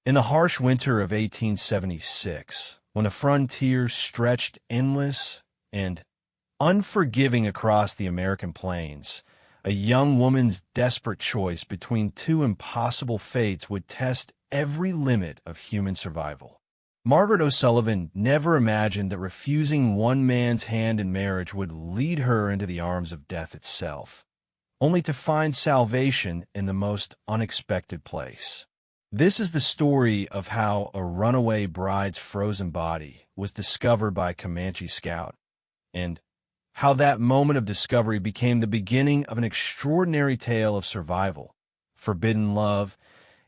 In the harsh winter of 1876, when the frontier stretched endless and unforgiving across the American plains, a young woman's desperate choice between two impossible fates would test every limit of human survival. Margaret O'Sullivan never imagined that refusing one man's hand in marriage would lead her into the arms of death itself, only to find salvation in the most unexpected place. This is the story of how a runaway bride's frozen body was discovered by a Comanche scout, and how that moment of discovery became the beginning of an extraordinary tale of survival, forbidden love,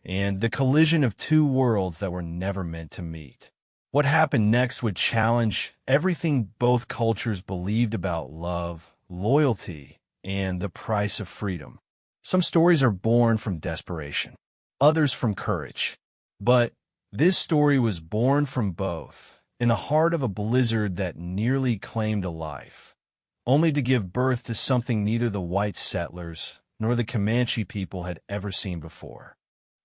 and the collision of two worlds that were never meant to meet. What happened next would challenge everything both cultures believed about love, loyalty, and the price of freedom. Some stories are born from desperation, others from courage. But this story was born from both, in the heart of a blizzard that nearly claimed a life, only to give birth to something neither the white settlers nor the Comanche people had ever seen before.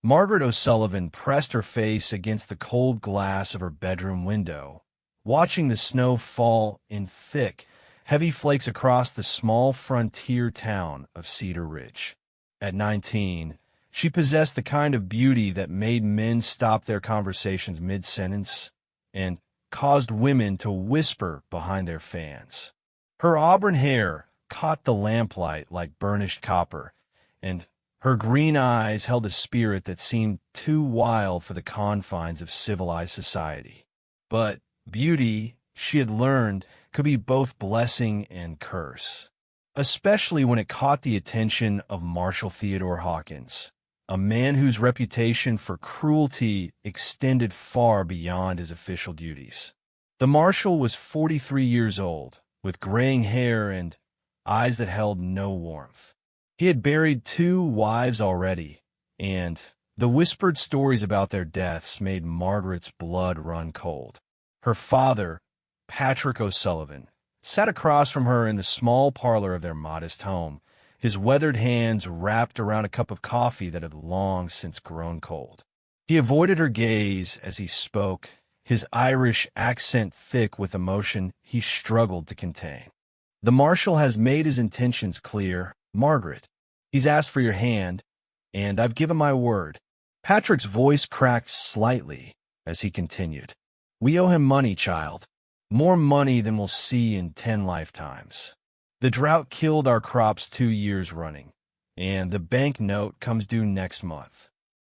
Margaret O'Sullivan pressed her face against the cold glass of her bedroom window, watching the snow fall in thick, heavy flakes across the small frontier town of Cedar Ridge. At 19, she possessed the kind of beauty that made men stop their conversations mid-sentence and caused women to whisper behind their fans. Her auburn hair caught the lamplight like burnished copper, and her green eyes held a spirit that seemed too wild for the confines of civilized society. But beauty, she had learned, could be both blessing and curse, especially when it caught the attention of Marshal Theodore Hawkins, a man whose reputation for cruelty extended far beyond his official duties. The Marshal was 43 years old, with graying hair and eyes that held no warmth. He had buried 2 wives already, and the whispered stories about their deaths made Margaret's blood run cold. Her father, Patrick O'Sullivan, sat across from her in the small parlor of their modest home, his weathered hands wrapped around a cup of coffee that had long since grown cold. He avoided her gaze as he spoke, his Irish accent thick with emotion he struggled to contain. "The Marshal has made his intentions clear, Margaret. He's asked for your hand, and I've given my word." Patrick's voice cracked slightly as he continued. "We owe him money, child. More money than we'll see in 10 lifetimes. The drought killed our crops 2 years running, and the bank note comes due next month."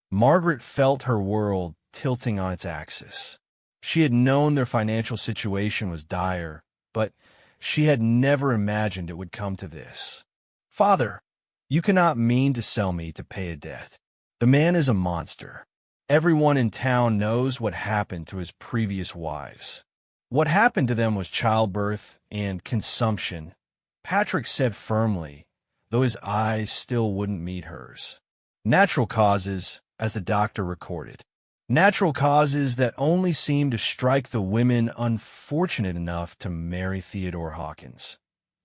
Margaret felt her world tilting on its axis. She had known their financial situation was dire, but she had never imagined it would come to this. "Father, you cannot mean to sell me to pay a debt. The man is a monster. Everyone in town knows what happened to his previous wives. What happened to them was childbirth and consumption," Patrick said firmly, though his eyes still wouldn't meet hers. "Natural causes, as the doctor recorded. Natural causes that only seemed to strike the women unfortunate enough to marry Theodore Hawkins."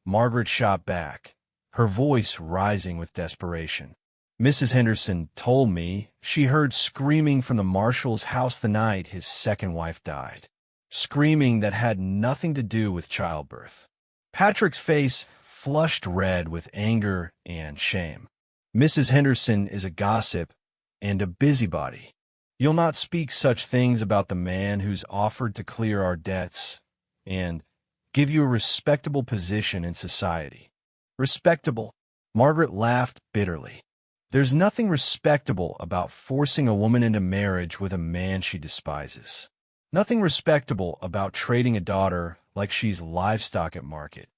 Margaret shot back, her voice rising with desperation. "Mrs. Henderson told me she heard screaming from the Marshal's house the night his second wife died. Screaming that had nothing to do with childbirth." Patrick's face flushed red with anger and shame. "Mrs. Henderson is a gossip and a busybody. You'll not speak such things about the man who's offered to clear our debts and give you a respectable position in society." "Respectable?" Margaret laughed bitterly. "There's nothing respectable about forcing a woman into marriage with a man she despises. Nothing respectable about trading a daughter like she's livestock at market."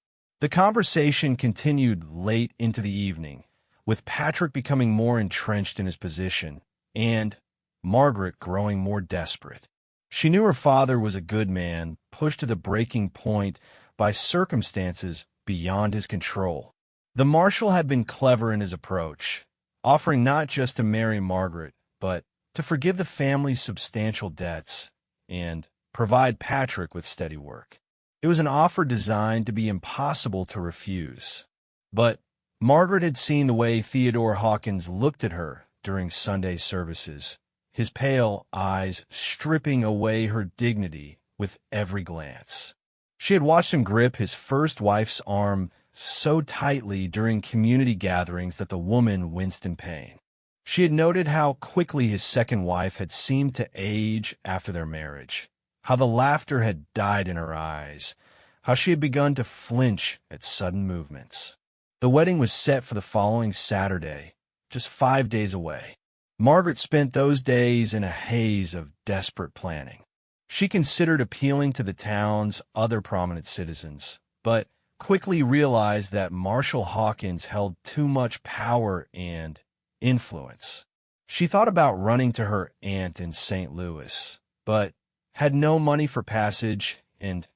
The conversation continued late into the evening, with Patrick becoming more entrenched in his position, and Margaret growing more desperate. She knew her father was a good man, pushed to the breaking point by circumstances beyond his control. The Marshal had been clever in his approach, offering not just to marry Margaret, but to forgive the family's substantial debts and provide Patrick with steady work. It was an offer designed to be impossible to refuse. But Margaret had seen the way Theodore Hawkins looked at her during Sunday services, his pale eyes stripping away her dignity with every glance. She had watched him grip his first wife's arm so tightly during community gatherings that the woman winced in pain. She had noted how quickly his second wife had seemed to age after their marriage, how the laughter had died in her eyes, how she had begun to flinch at sudden movements. The wedding was set for the following Saturday, just 5 days away. Margaret spent those days in a haze of desperate planning. She considered appealing to the town's other prominent citizens, but quickly realized that Marshal Hawkins held too much power and influence. She thought about running to her aunt in St. Louis, but had no money for passage and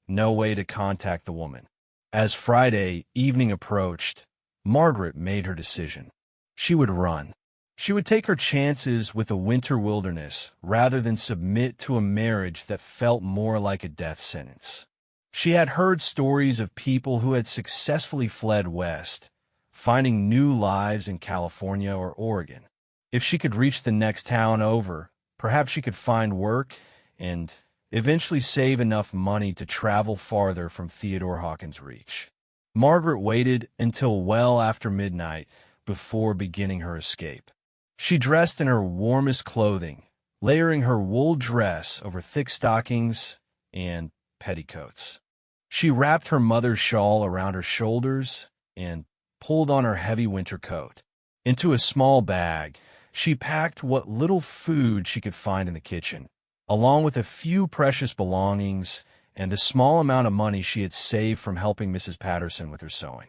no way to contact the woman. As Friday evening approached, Margaret made her decision. She would run. She would take her chances with a winter wilderness rather than submit to a marriage that felt more like a death sentence. She had heard stories of people who had successfully fled west, finding new lives in California or Oregon. If she could reach the next town over, perhaps she could find work and eventually save enough money to travel farther from Theodore Hawkins' reach. Margaret waited until well after midnight before beginning her escape. She dressed in her warmest clothing, layering her wool dress over thick stockings and petticoats. She wrapped her mother's shawl around her shoulders and pulled on her heavy winter coat. Into a small bag, she packed what little food she could find in the kitchen, along with a few precious belongings and the small amount of money she had saved from helping Mrs. Patterson with her sewing.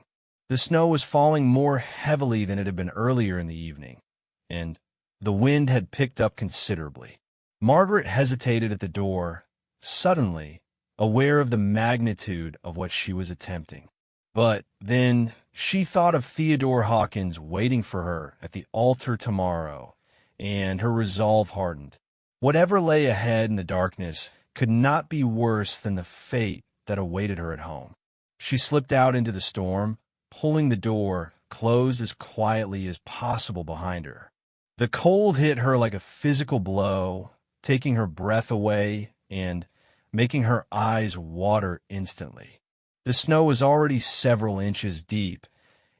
The snow was falling more heavily than it had been earlier in the evening, and the wind had picked up considerably. Margaret hesitated at the door, suddenly aware of the magnitude of what she was attempting. But then she thought of Theodore Hawkins waiting for her at the altar tomorrow, and her resolve hardened. Whatever lay ahead in the darkness could not be worse than the fate that awaited her at home. She slipped out into the storm, pulling the door closed as quietly as possible behind her. The cold hit her like a physical blow, taking her breath away and making her eyes water instantly. The snow was already several inches deep,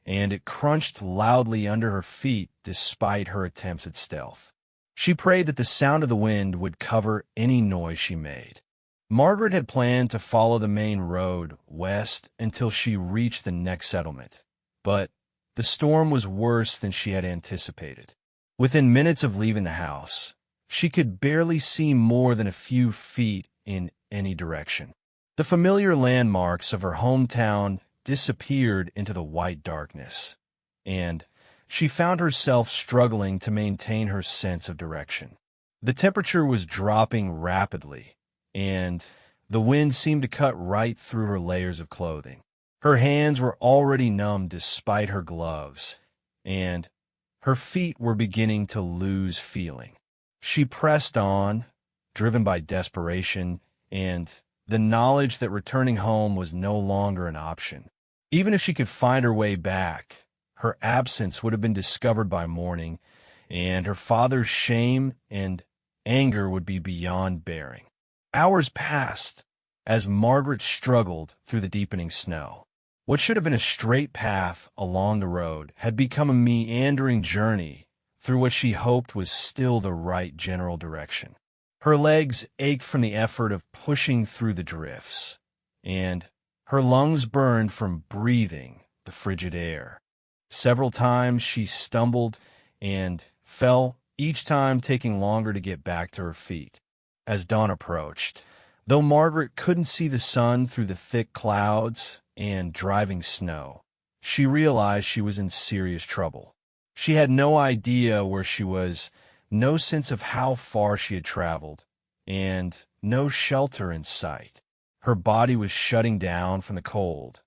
and it crunched loudly under her feet despite her attempts at stealth. She prayed that the sound of the wind would cover any noise she made. Margaret had planned to follow the main road west until she reached the next settlement, but the storm was worse than she had anticipated. Within minutes of leaving the house, she could barely see more than a few feet in any direction. The familiar landmarks of her hometown disappeared into the white darkness, and she found herself struggling to maintain her sense of direction. The temperature was dropping rapidly, and the wind seemed to cut right through her layers of clothing. Her hands were already numb despite her gloves, and her feet were beginning to lose feeling. She pressed on, driven by desperation and the knowledge that returning home was no longer an option. Even if she could find her way back, her absence would have been discovered by morning, and her father's shame and anger would be beyond bearing. Hours passed as Margaret struggled through the deepening snow. What should have been a straight path along the road had become a meandering journey through what she hoped was still the right general direction. Her legs ached from the effort of pushing through the drifts, and her lungs burned from breathing the frigid air. Several times she stumbled and fell, each time taking longer to get back to her feet. As dawn approached, though Margaret couldn't see the sun through the thick clouds and driving snow, she realized she was in serious trouble. She had no idea where she was, no sense of how far she had traveled, and no shelter in sight. Her body was shutting down from the cold,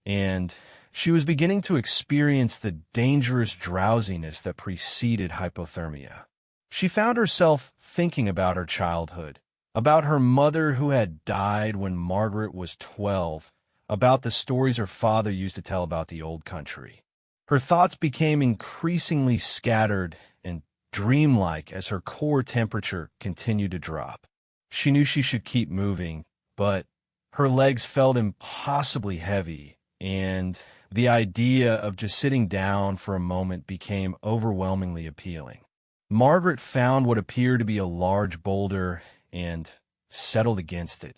and she was beginning to experience the dangerous drowsiness that preceded hypothermia. She found herself thinking about her childhood, about her mother who had died when Margaret was 12, about the stories her father used to tell about the old country. Her thoughts became increasingly scattered and dreamlike as her core temperature continued to drop. She knew she should keep moving, but her legs felt impossibly heavy, and the idea of just sitting down for a moment became overwhelmingly appealing. Margaret found what appeared to be a large boulder and settled against it,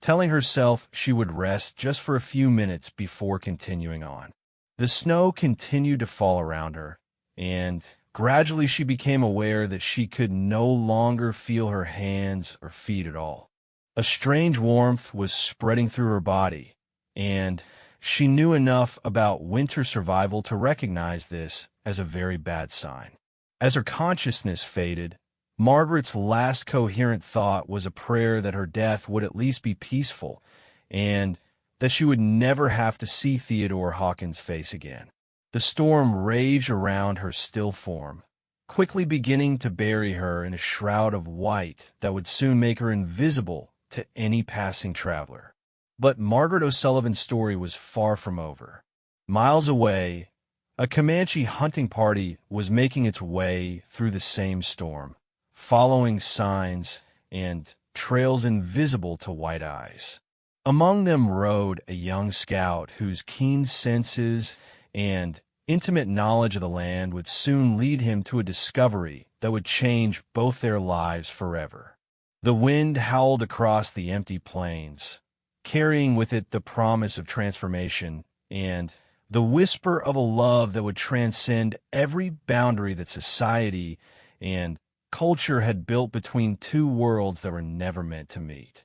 telling herself she would rest just for a few minutes before continuing on. The snow continued to fall around her, and gradually she became aware that she could no longer feel her hands or feet at all. A strange warmth was spreading through her body, and she knew enough about winter survival to recognize this as a very bad sign. As her consciousness faded, Margaret's last coherent thought was a prayer that her death would at least be peaceful, and that she would never have to see Theodore Hawkins' face again. The storm raged around her still form, quickly beginning to bury her in a shroud of white that would soon make her invisible to any passing traveler. But Margaret O'Sullivan's story was far from over. Miles away, a Comanche hunting party was making its way through the same storm, following signs and trails invisible to white eyes. Among them rode a young scout whose keen senses and intimate knowledge of the land would soon lead him to a discovery that would change both their lives forever. The wind howled across the empty plains, carrying with it the promise of transformation and the whisper of a love that would transcend every boundary that society and culture had built between two worlds that were never meant to meet.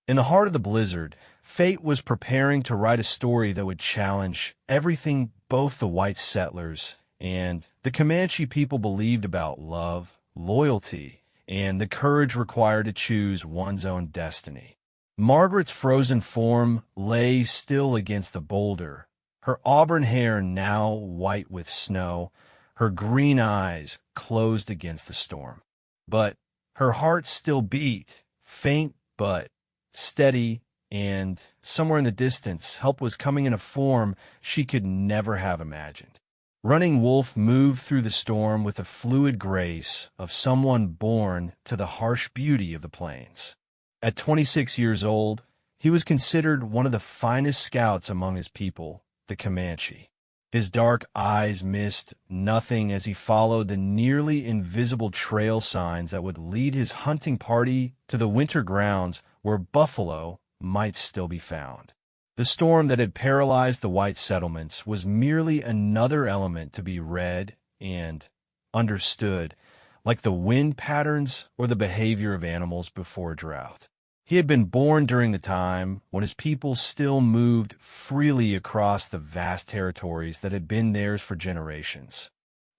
In the heart of the blizzard, fate was preparing to write a story that would challenge everything both the white settlers and the Comanche people believed about love, loyalty, and the courage required to choose one's own destiny. Margaret's frozen form lay still against the boulder, her auburn hair now white with snow, her green eyes closed against the storm. But her heart still beat, faint but steady, and somewhere in the distance, help was coming in a form she could never have imagined. Running Wolf moved through the storm with the fluid grace of someone born to the harsh beauty of the plains. At 26 years old, he was considered one of the finest scouts among his people, the Comanche. His dark eyes missed nothing as he followed the nearly invisible trail signs that would lead his hunting party to the winter grounds where buffalo might still be found. The storm that had paralyzed the white settlements was merely another element to be read and understood, like the wind patterns or the behavior of animals before drought. He had been born during the time when his people still moved freely across the vast territories that had been theirs for generations.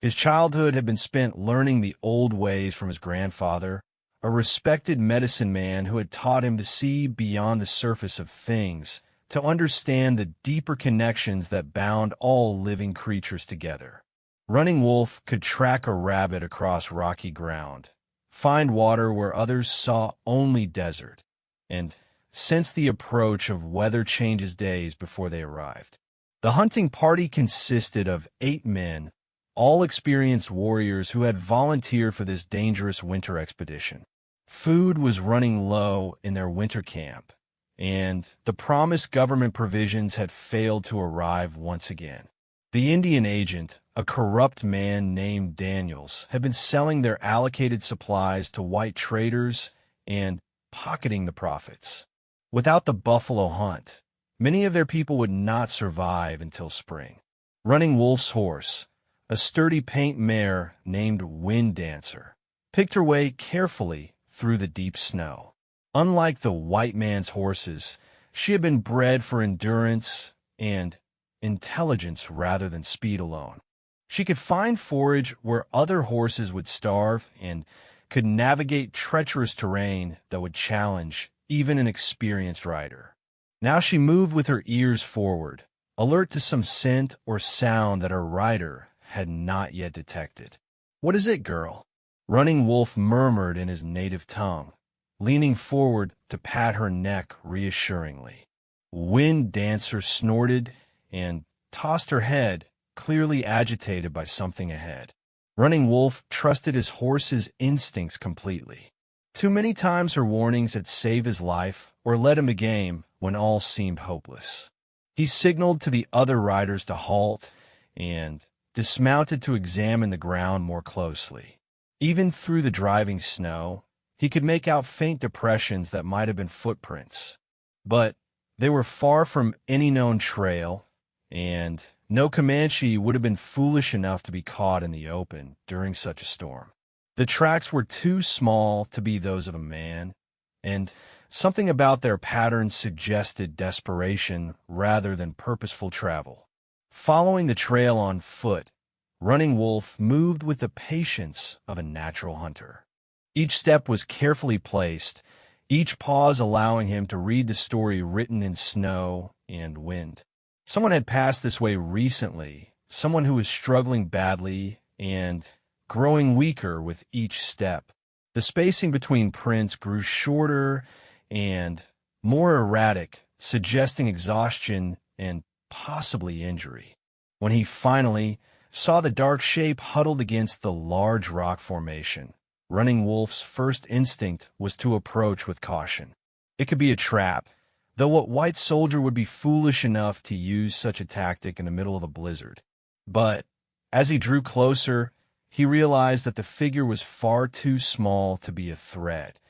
His childhood had been spent learning the old ways from his grandfather, a respected medicine man who had taught him to see beyond the surface of things, to understand the deeper connections that bound all living creatures together. Running Wolf could track a rabbit across rocky ground, find water where others saw only desert, and sense the approach of weather changes days before they arrived. The hunting party consisted of 8 men, all experienced warriors who had volunteered for this dangerous winter expedition. Food was running low in their winter camp, and the promised government provisions had failed to arrive once again. The Indian agent, a corrupt man named Daniels, had been selling their allocated supplies to white traders and pocketing the profits. Without the buffalo hunt, many of their people would not survive until spring. Running Wolf's horse, a sturdy paint mare named Wind Dancer, picked her way carefully through the deep snow. Unlike the white man's horses, she had been bred for endurance and intelligence rather than speed alone. She could find forage where other horses would starve and could navigate treacherous terrain that would challenge even an experienced rider. Now she moved with her ears forward, alert to some scent or sound that her rider had not yet detected. "What is it, girl?" Running Wolf murmured in his native tongue, leaning forward to pat her neck reassuringly. Wind Dancer snorted and tossed her head, clearly agitated by something ahead. Running Wolf trusted his horse's instincts completely. Too many times her warnings had saved his life or led him to game when all seemed hopeless. He signaled to the other riders to halt and dismounted to examine the ground more closely. Even through the driving snow, he could make out faint depressions that might have been footprints. But they were far from any known trail, and no Comanche would have been foolish enough to be caught in the open during such a storm. The tracks were too small to be those of a man, and something about their patterns suggested desperation rather than purposeful travel. Following the trail on foot, Running Wolf moved with the patience of a natural hunter. Each step was carefully placed, each pause allowing him to read the story written in snow and wind. Someone had passed this way recently, someone who was struggling badly and growing weaker with each step. The spacing between prints grew shorter and more erratic, suggesting exhaustion and possibly injury. When he finally saw the dark shape huddled against the large rock formation, Running Wolf's first instinct was to approach with caution. It could be a trap, though what white soldier would be foolish enough to use such a tactic in the middle of a blizzard? But as he drew closer, he realized that the figure was far too small to be a threat,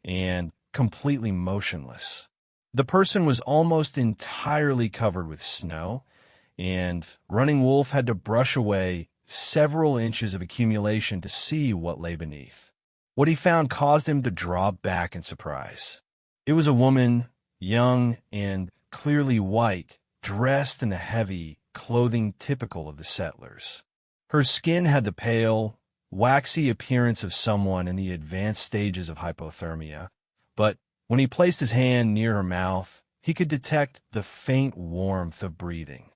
and completely motionless. The person was almost entirely covered with snow, and Running Wolf had to brush away several inches of accumulation to see what lay beneath. What he found caused him to draw back in surprise. It was a woman, young and clearly white, dressed in the heavy clothing typical of the settlers. Her skin had the pale, waxy appearance of someone in the advanced stages of hypothermia, but when he placed his hand near her mouth, he could detect the faint warmth of breathing.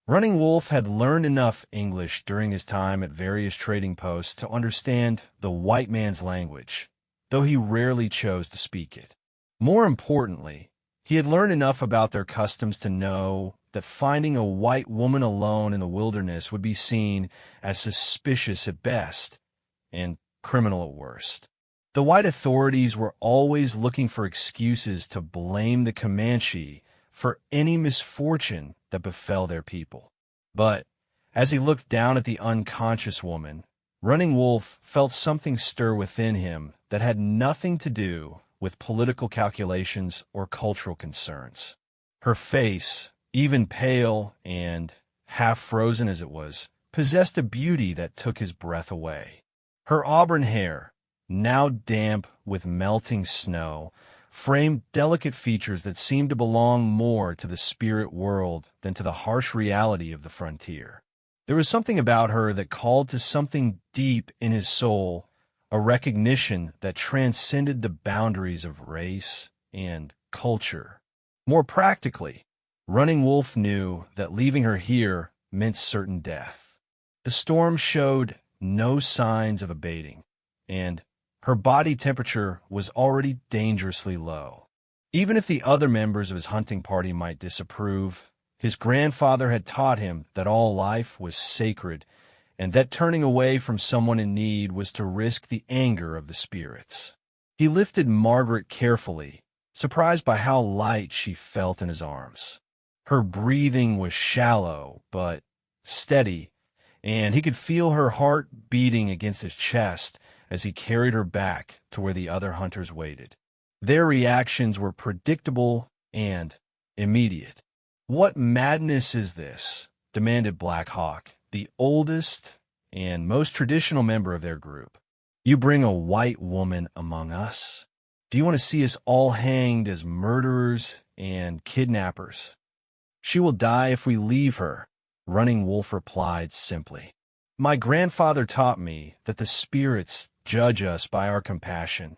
Running Wolf had learned enough English during his time at various trading posts to understand the white man's language, though he rarely chose to speak it. More importantly, he had learned enough about their customs to know that finding a white woman alone in the wilderness would be seen as suspicious at best and criminal at worst. The white authorities were always looking for excuses to blame the Comanche for any misfortune that befell their people. But as he looked down at the unconscious woman, Running Wolf felt something stir within him that had nothing to do with political calculations or cultural concerns. Her face, even pale and half frozen as it was, possessed a beauty that took his breath away. Her auburn hair, now damp with melting snow, framed delicate features that seemed to belong more to the spirit world than to the harsh reality of the frontier. There was something about her that called to something deep in his soul, a recognition that transcended the boundaries of race and culture. More practically, Running Wolf knew that leaving her here meant certain death. The storm showed no signs of abating, and her body temperature was already dangerously low. Even if the other members of his hunting party might disapprove, his grandfather had taught him that all life was sacred and that turning away from someone in need was to risk the anger of the spirits. He lifted Margaret carefully, surprised by how light she felt in his arms. Her breathing was shallow but steady, and he could feel her heart beating against his chest as he carried her back to where the other hunters waited. Their reactions were predictable and immediate. "What madness is this?" demanded Black Hawk, the oldest and most traditional member of their group. "You bring a white woman among us? Do you want to see us all hanged as murderers and kidnappers?" "She will die if we leave her," Running Wolf replied simply. "My grandfather taught me that the spirits judge us by our compassion,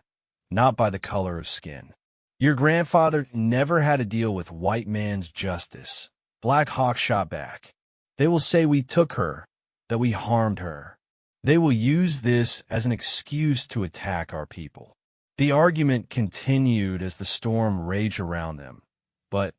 not by the color of skin." "Your grandfather never had to deal with white man's justice," Black Hawk shot back. "They will say we took her, that we harmed her. They will use this as an excuse to attack our people." The argument continued as the storm raged around them, but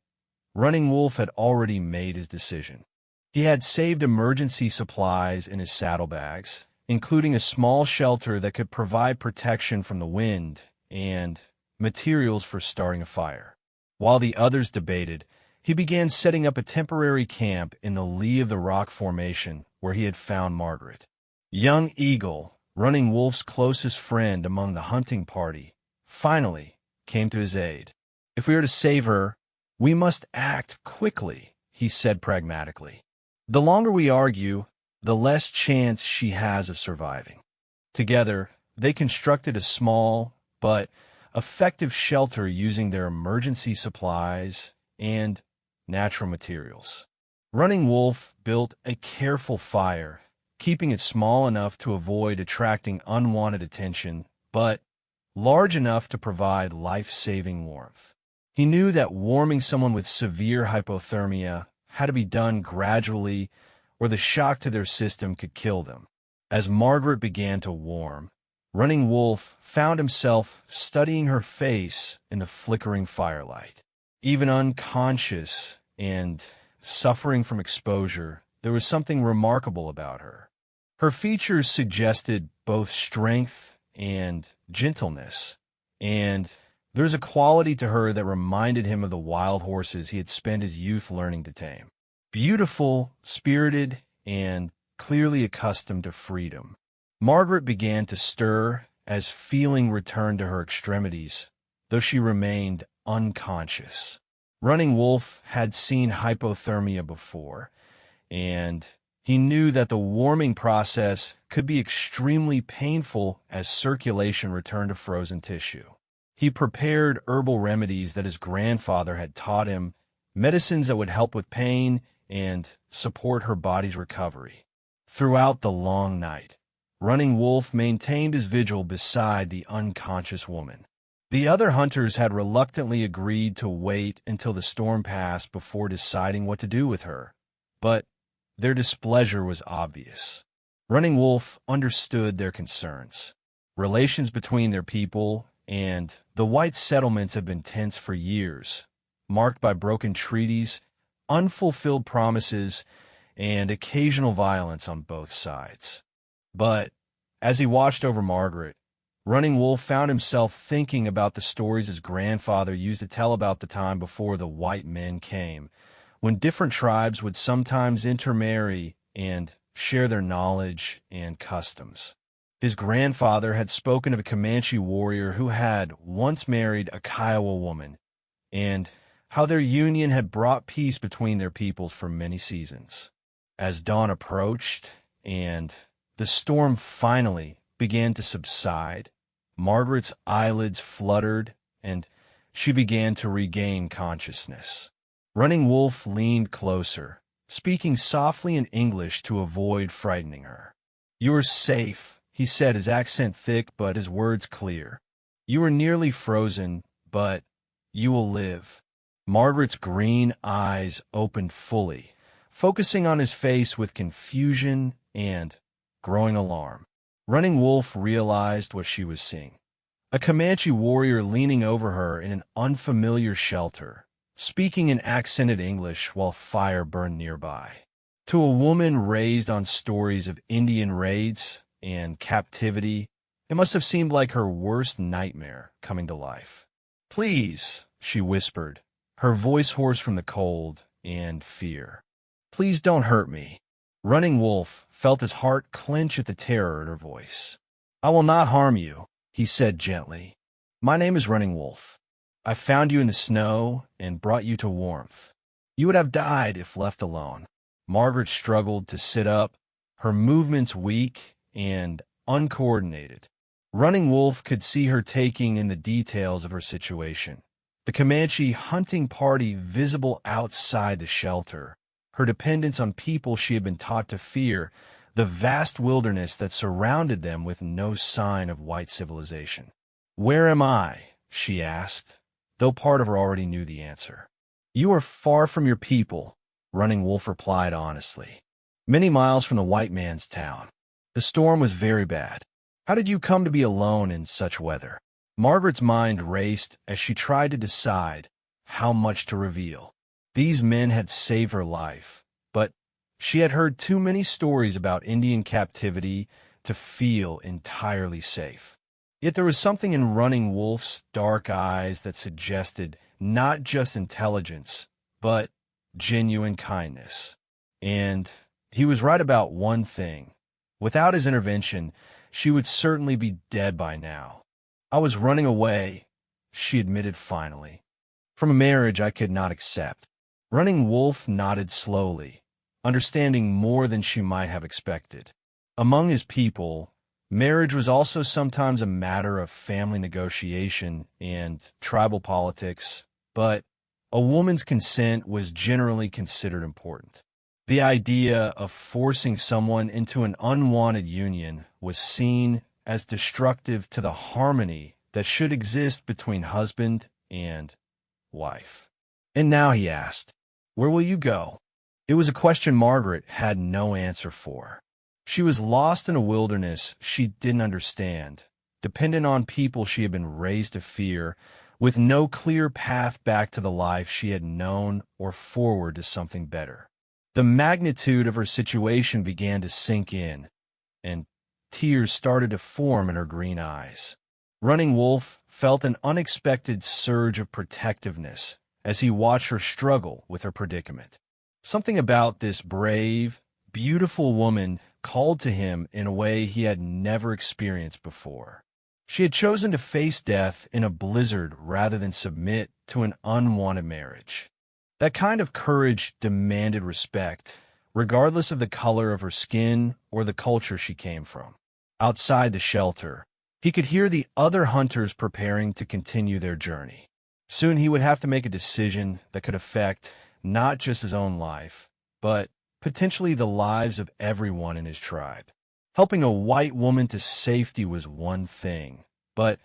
Running Wolf had already made his decision. He had saved emergency supplies in his saddlebags, including a small shelter that could provide protection from the wind and materials for starting a fire. While the others debated, he began setting up a temporary camp in the lee of the rock formation where he had found Margaret. Young Eagle, Running Wolf's closest friend among the hunting party, finally came to his aid. "If we are to save her, we must act quickly," he said pragmatically. "The longer we argue, the less chance she has of surviving." Together, they constructed a small but effective shelter using their emergency supplies and natural materials. Running Wolf built a careful fire, keeping it small enough to avoid attracting unwanted attention, but large enough to provide life-saving warmth. He knew that warming someone with severe hypothermia had to be done gradually, or the shock to their system could kill them. As Margaret began to warm, Running Wolf found himself studying her face in the flickering firelight. Even unconscious and suffering from exposure, there was something remarkable about her. Her features suggested both strength and gentleness, and there's a quality to her that reminded him of the wild horses he had spent his youth learning to tame. Beautiful, spirited, and clearly accustomed to freedom. Margaret began to stir as feeling returned to her extremities, though she remained unconscious. Running Wolf had seen hypothermia before, and he knew that the warming process could be extremely painful as circulation returned to frozen tissue. He prepared herbal remedies that his grandfather had taught him, medicines that would help with pain and support her body's recovery. Throughout the long night, Running Wolf maintained his vigil beside the unconscious woman. The other hunters had reluctantly agreed to wait until the storm passed before deciding what to do with her, but their displeasure was obvious. Running Wolf understood their concerns. Relations between their people and the white settlements had been tense for years, marked by broken treaties, unfulfilled promises, and occasional violence on both sides. But as he watched over Margaret, Running Wolf found himself thinking about the stories his grandfather used to tell about the time before the white men came, when different tribes would sometimes intermarry and share their knowledge and customs. His grandfather had spoken of a Comanche warrior who had once married a Kiowa woman, and how their union had brought peace between their peoples for many seasons. As dawn approached and the storm finally began to subside, Margaret's eyelids fluttered and she began to regain consciousness. Running Wolf leaned closer, speaking softly in English to avoid frightening her. "You are safe," he said, his accent thick but his words clear. "You are nearly frozen, but you will live." Margaret's green eyes opened fully, focusing on his face with confusion and growing alarm. Running Wolf realized what she was seeing. A Comanche warrior leaning over her in an unfamiliar shelter, speaking in accented English while fire burned nearby. To a woman raised on stories of Indian raids and captivity, it must have seemed like her worst nightmare coming to life. "Please," she whispered, her voice hoarse from the cold and fear. "Please don't hurt me." Running Wolf felt his heart clench at the terror in her voice. "I will not harm you," he said gently. "My name is Running Wolf. I found you in the snow and brought you to warmth. You would have died if left alone." Margaret struggled to sit up, her movements weak and uncoordinated. Running Wolf could see her taking in the details of her situation. The Comanche hunting party visible outside the shelter, her dependence on people she had been taught to fear, the vast wilderness that surrounded them with no sign of white civilization. "Where am I?" she asked, though part of her already knew the answer. "You are far from your people," Running Wolf replied honestly. "Many miles from the white man's town. The storm was very bad. How did you come to be alone in such weather?" Margaret's mind raced as she tried to decide how much to reveal. These men had saved her life, but she had heard too many stories about Indian captivity to feel entirely safe. Yet there was something in Running Wolf's dark eyes that suggested not just intelligence, but genuine kindness. And he was right about one thing. Without his intervention, she would certainly be dead by now. I was running away, she admitted finally, from a marriage I could not accept. Running Wolf nodded slowly, understanding more than she might have expected. Among his people, marriage was also sometimes a matter of family negotiation and tribal politics, but a woman's consent was generally considered important. The idea of forcing someone into an unwanted union was seen as destructive to the harmony that should exist between husband and wife. And now he asked, "Where will you go?" It was a question Margaret had no answer for. She was lost in a wilderness she didn't understand, dependent on people she had been raised to fear, with no clear path back to the life she had known or forward to something better. The magnitude of her situation began to sink in, and tears started to form in her green eyes. Running Wolf felt an unexpected surge of protectiveness as he watched her struggle with her predicament. Something about this brave, beautiful woman called to him in a way he had never experienced before. She had chosen to face death in a blizzard rather than submit to an unwanted marriage. That kind of courage demanded respect, regardless of the color of her skin or the culture she came from. Outside the shelter, he could hear the other hunters preparing to continue their journey. Soon he would have to make a decision that could affect not just his own life, but potentially the lives of everyone in his tribe. Helping a white woman to safety was one thing, but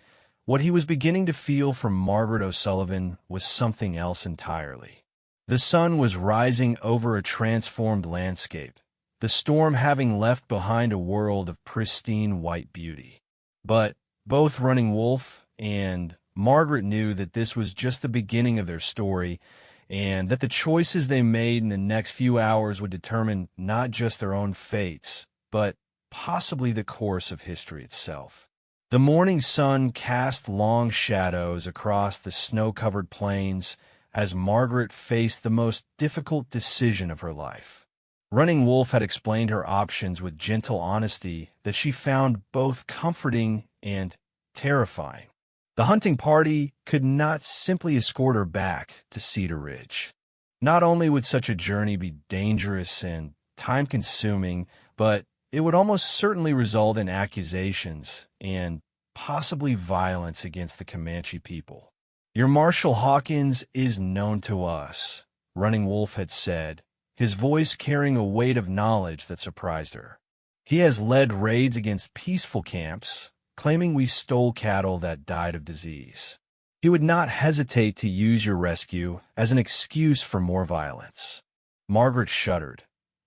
what he was beginning to feel from Margaret O'Sullivan was something else entirely. The sun was rising over a transformed landscape, the storm having left behind a world of pristine white beauty. But both Running Wolf and Margaret knew that this was just the beginning of their story, and that the choices they made in the next few hours would determine not just their own fates, but possibly the course of history itself. The morning sun cast long shadows across the snow-covered plains as Margaret faced the most difficult decision of her life. Running Wolf had explained her options with gentle honesty that she found both comforting and terrifying. The hunting party could not simply escort her back to Cedar Ridge. Not only would such a journey be dangerous and time-consuming, but it would almost certainly result in accusations and possibly violence against the Comanche people. "Your Marshal Hawkins is known to us," Running Wolf had said, his voice carrying a weight of knowledge that surprised her. "He has led raids against peaceful camps, claiming we stole cattle that died of disease. He would not hesitate to use your rescue as an excuse for more violence." Margaret shuddered,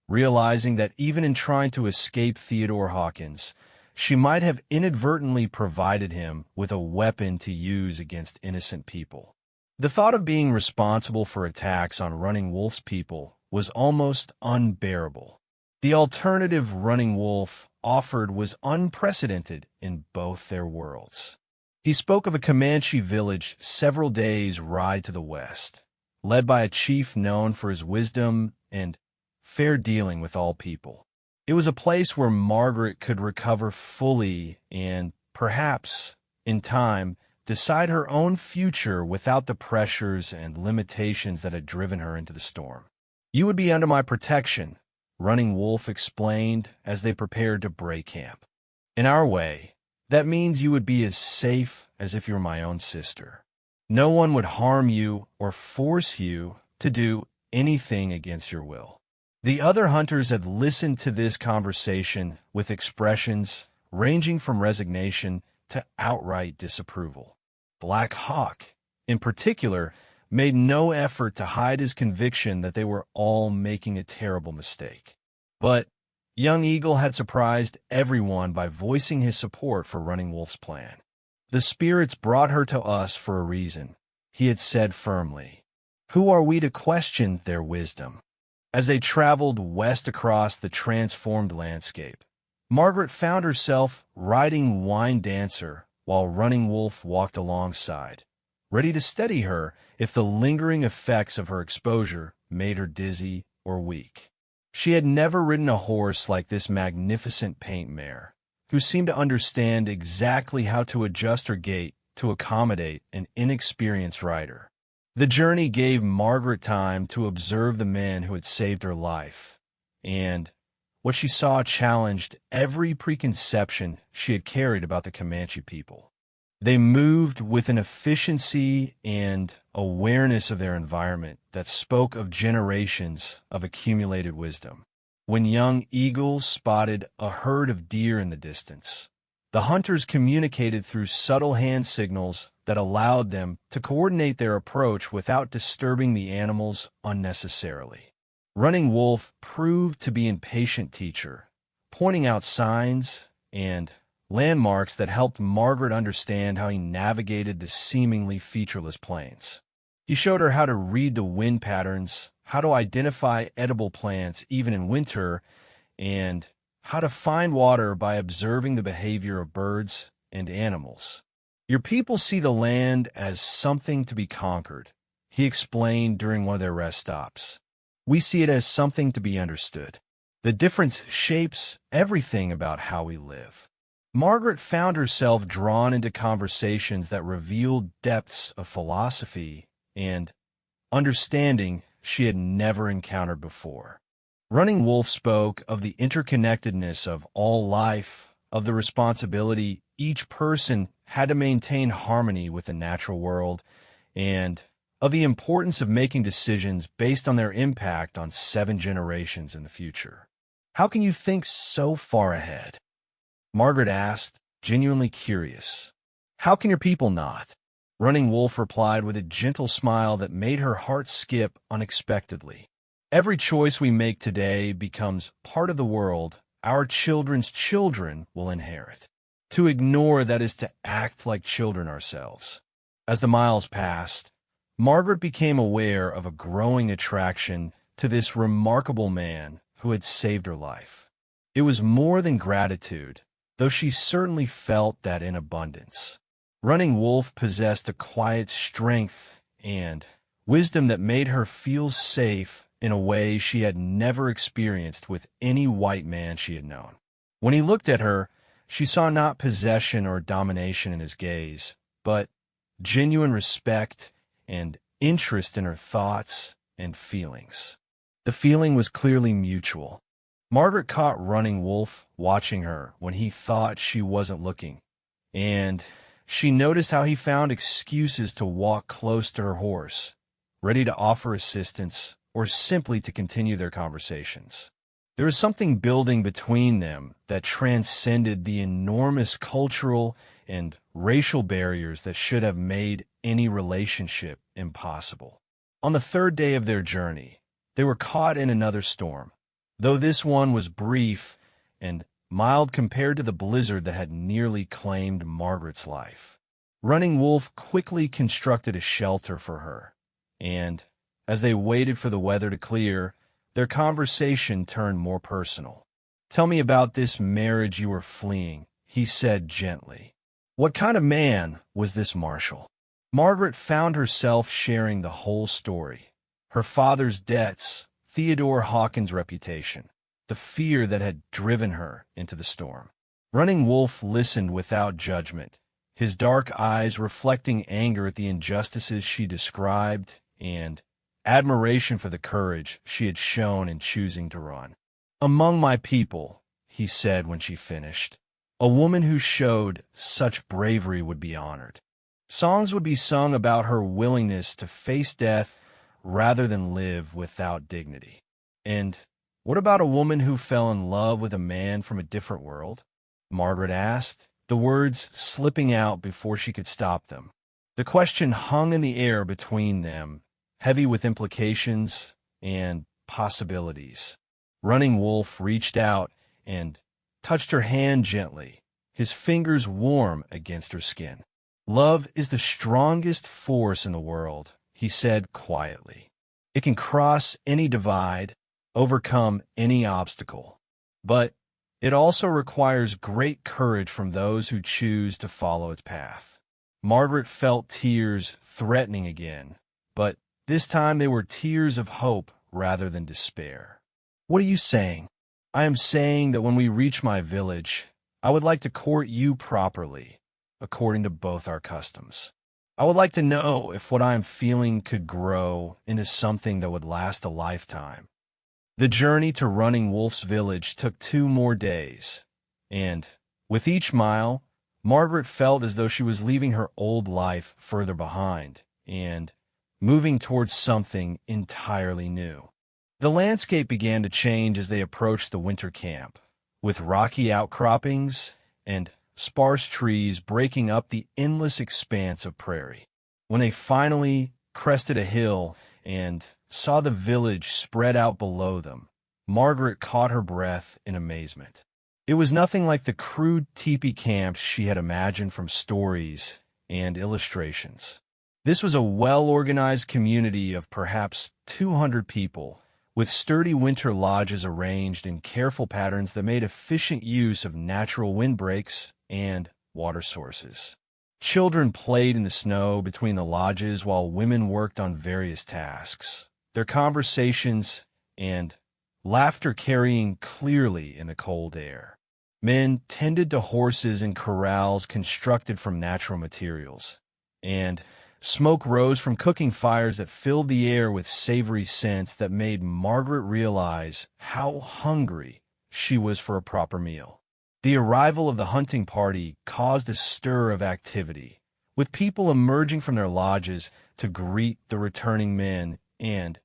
realizing that even in trying to escape Theodore Hawkins, she might have inadvertently provided him with a weapon to use against innocent people. The thought of being responsible for attacks on Running Wolf's people was almost unbearable. The alternative Running Wolf offered was unprecedented in both their worlds. He spoke of a Comanche village several days' ride to the west, led by a chief known for his wisdom and fair dealing with all people. It was a place where Margaret could recover fully and, perhaps, in time, decide her own future without the pressures and limitations that had driven her into the storm. "You would be under my protection," Running Wolf explained as they prepared to break camp. "In our way, that means you would be as safe as if you were my own sister. No one would harm you or force you to do anything against your will." The other hunters had listened to this conversation with expressions ranging from resignation to outright disapproval. Black Hawk, in particular, made no effort to hide his conviction that they were all making a terrible mistake. But Young Eagle had surprised everyone by voicing his support for Running Wolf's plan. "The spirits brought her to us for a reason," he had said firmly. "Who are we to question their wisdom?" As they traveled west across the transformed landscape, Margaret found herself riding Wine Dancer while Running Wolf walked alongside, ready to steady her if the lingering effects of her exposure made her dizzy or weak. She had never ridden a horse like this magnificent paint mare, who seemed to understand exactly how to adjust her gait to accommodate an inexperienced rider. The journey gave Margaret time to observe the men who had saved her life, and what she saw challenged every preconception she had carried about the Comanche people. They moved with an efficiency and awareness of their environment that spoke of generations of accumulated wisdom. When young eagles spotted a herd of deer in the distance, the hunters communicated through subtle hand signals that allowed them to coordinate their approach without disturbing the animals unnecessarily. Running Wolf proved to be an patient teacher, pointing out signs and landmarks that helped Margaret understand how he navigated the seemingly featureless plains. He showed her how to read the wind patterns, how to identify edible plants even in winter, and how to find water by observing the behavior of birds and animals. Your people see the land as something to be conquered, he explained during one of their rest stops. We see it as something to be understood. The difference shapes everything about how we live. Margaret found herself drawn into conversations that revealed depths of philosophy and understanding she had never encountered before. Running Wolf spoke of the interconnectedness of all life, of the responsibility each person had to maintain harmony with the natural world, and of the importance of making decisions based on their impact on 7 generations in the future. How can you think so far ahead? Margaret asked, genuinely curious. How can your people not? Running Wolf replied with a gentle smile that made her heart skip unexpectedly. Every choice we make today becomes part of the world our children's children will inherit. To ignore that is to act like children ourselves. As the miles passed, Margaret became aware of a growing attraction to this remarkable man who had saved her life. It was more than gratitude, though she certainly felt that in abundance. Running Wolf possessed a quiet strength and wisdom that made her feel safe in a way she had never experienced with any white man she had known. When he looked at her, she saw not possession or domination in his gaze, but genuine respect and interest in her thoughts and feelings. The feeling was clearly mutual. Margaret caught Running Wolf watching her when he thought she wasn't looking, and she noticed how he found excuses to walk close to her horse, ready to offer assistance or simply to continue their conversations. There was something building between them that transcended the enormous cultural and racial barriers that should have made any relationship impossible. On the 3rd day of their journey, they were caught in another storm, though this one was brief and mild compared to the blizzard that had nearly claimed Margaret's life. Running Wolf quickly constructed a shelter for her, and as they waited for the weather to clear, their conversation turned more personal. "Tell me about this marriage you were fleeing," he said gently. "What kind of man was this Marshal?" Margaret found herself sharing the whole story. Her father's debts, Theodore Hawkins' reputation, the fear that had driven her into the storm. Running Wolf listened without judgment, his dark eyes reflecting anger at the injustices she described and admiration for the courage she had shown in choosing to run. "Among my people," he said when she finished, "a woman who showed such bravery would be honored. Songs would be sung about her willingness to face death rather than live without dignity. And what about a woman who fell in love with a man from a different world?" Margaret asked, the words slipping out before she could stop them. The question hung in the air between them, heavy with implications and possibilities. Running Wolf reached out and touched her hand gently, his fingers warm against her skin. "Love is the strongest force in the world," he said quietly. "It can cross any divide, overcome any obstacle. But It also requires great courage from those who choose to follow its path. Margaret felt tears threatening again, but this time they were tears of hope rather than despair. "What are you saying?" "I am saying that when we reach my village, I would like to court you properly, according to both our customs. I would like to know if what I am feeling could grow into something that would last a lifetime." The journey to Running Wolf's village took 2 more days, and with each mile, Margaret felt as though she was leaving her old life further behind and moving towards something entirely new. The landscape began to change as they approached the winter camp, with rocky outcroppings and sparse trees breaking up the endless expanse of prairie. When they finally crested a hill and saw the village spread out below them, Margaret caught her breath in amazement. It was nothing like the crude teepee camps she had imagined from stories and illustrations. This was a well-organized community of perhaps 200 people, with sturdy winter lodges arranged in careful patterns that made efficient use of natural windbreaks and water sources. Children played in the snow between the lodges while women worked on various tasks, their conversations and laughter carrying clearly in the cold air. Men tended to horses in corrals constructed from natural materials, and smoke rose from cooking fires that filled the air with savory scents that made Margaret realize how hungry she was for a proper meal. The arrival of the hunting party caused a stir of activity, with people emerging from their lodges to greet the returning men and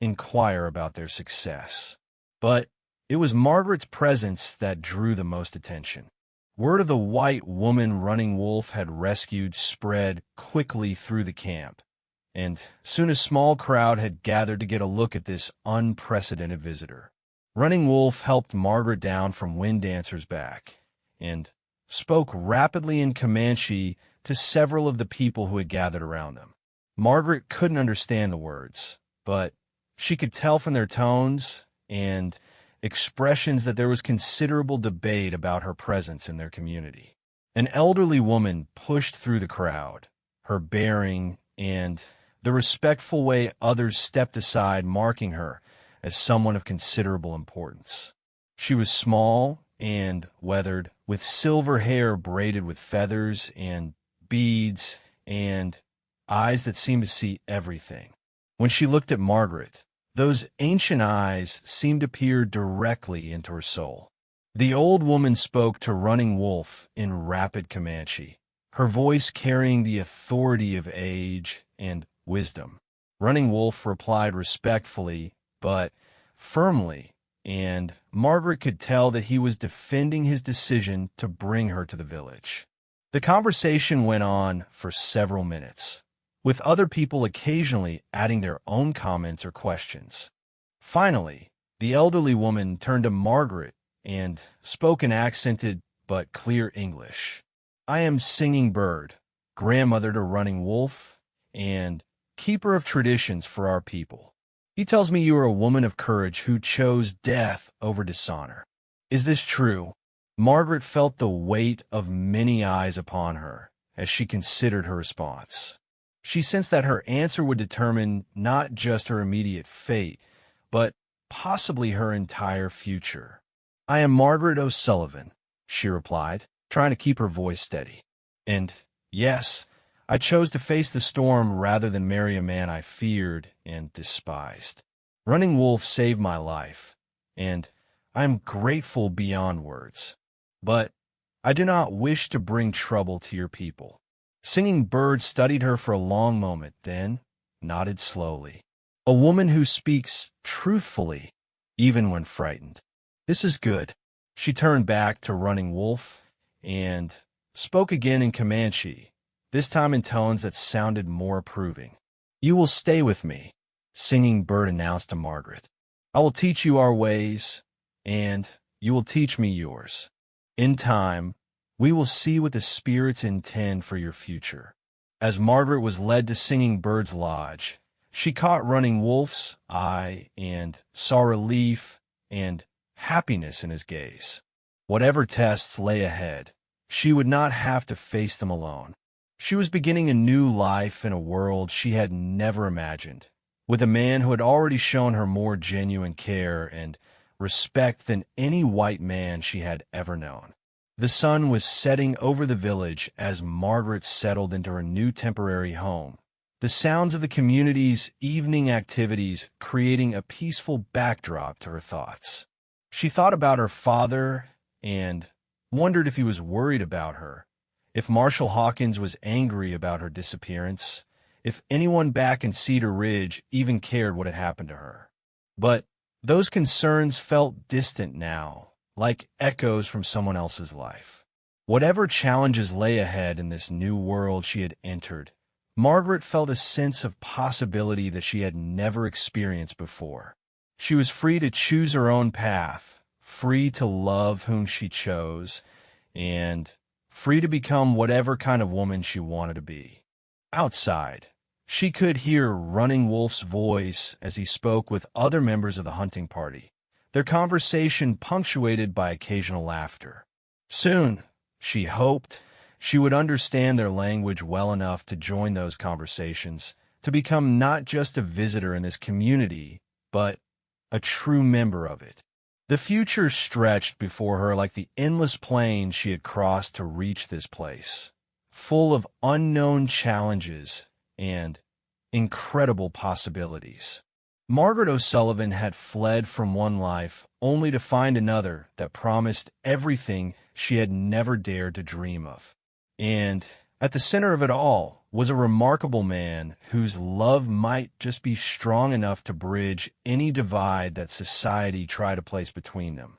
inquire about their success. But it was Margaret's presence that drew the most attention. Word of the white woman Running Wolf had rescued spread quickly through the camp, and soon a small crowd had gathered to get a look at this unprecedented visitor. Running Wolf helped Margaret down from Wind Dancer's back and spoke rapidly in Comanche to several of the people who had gathered around them. Margaret couldn't understand the words, but she could tell from their tones and expressions that there was considerable debate about her presence in their community. An elderly woman pushed through the crowd, her bearing and the respectful way others stepped aside marking her as someone of considerable importance. She was small and weathered, with silver hair braided with feathers and beads and eyes that seemed to see everything. When she looked at Margaret, those ancient eyes seemed to peer directly into her soul. The old woman spoke to Running Wolf in rapid Comanche, her voice carrying the authority of age and wisdom. Running Wolf replied respectfully, but firmly, and Margaret could tell that he was defending his decision to bring her to the village. The conversation went on for several minutes, with other people occasionally adding their own comments or questions. Finally, the elderly woman turned to Margaret and spoke in accented but clear English. "I am Singing Bird, grandmother to Running Wolf, and keeper of traditions for our people. He tells me you are a woman of courage who chose death over dishonor. Is this true?" Margaret felt the weight of many eyes upon her as she considered her response. She sensed that her answer would determine not just her immediate fate, but possibly her entire future. "I am Margaret O'Sullivan," she replied, trying to keep her voice steady. "And yes, I chose to face the storm rather than marry a man I feared and despised. Running Wolf saved my life, and I am grateful beyond words. But I do not wish to bring trouble to your people." Singing Bird studied her for a long moment, then nodded slowly. "A woman who speaks truthfully, even when frightened. This is good." She turned back to Running Wolf and spoke again in Comanche, this time in tones that sounded more approving. "You will stay with me," Singing Bird announced to Margaret. "I will teach you our ways, and you will teach me yours. In time, we will see what the spirits intend for your future." As Margaret was led to Singing Bird's lodge, she caught Running Wolf's eye and saw relief and happiness in his gaze. Whatever tests lay ahead, she would not have to face them alone. She was beginning a new life in a world she had never imagined, with a man who had already shown her more genuine care and respect than any white man she had ever known. The sun was setting over the village as Margaret settled into her new temporary home, the sounds of the community's evening activities creating a peaceful backdrop to her thoughts. She thought about her father and wondered if he was worried about her, if Marshal Hawkins was angry about her disappearance, if anyone back in Cedar Ridge even cared what had happened to her. But those concerns felt distant now, like echoes from someone else's life. Whatever challenges lay ahead in this new world she had entered, Margaret felt a sense of possibility that she had never experienced before. She was free to choose her own path, free to love whom she chose, and free to become whatever kind of woman she wanted to be. Outside, she could hear Running Wolf's voice as he spoke with other members of the hunting party, their conversation punctuated by occasional laughter. Soon, she hoped, she would understand their language well enough to join those conversations, to become not just a visitor in this community, but a true member of it. The future stretched before her like the endless plains she had crossed to reach this place, full of unknown challenges and incredible possibilities. Margaret O'Sullivan had fled from one life only to find another that promised everything she had never dared to dream of. And at the center of it all was a remarkable man whose love might just be strong enough to bridge any divide that society tried to place between them.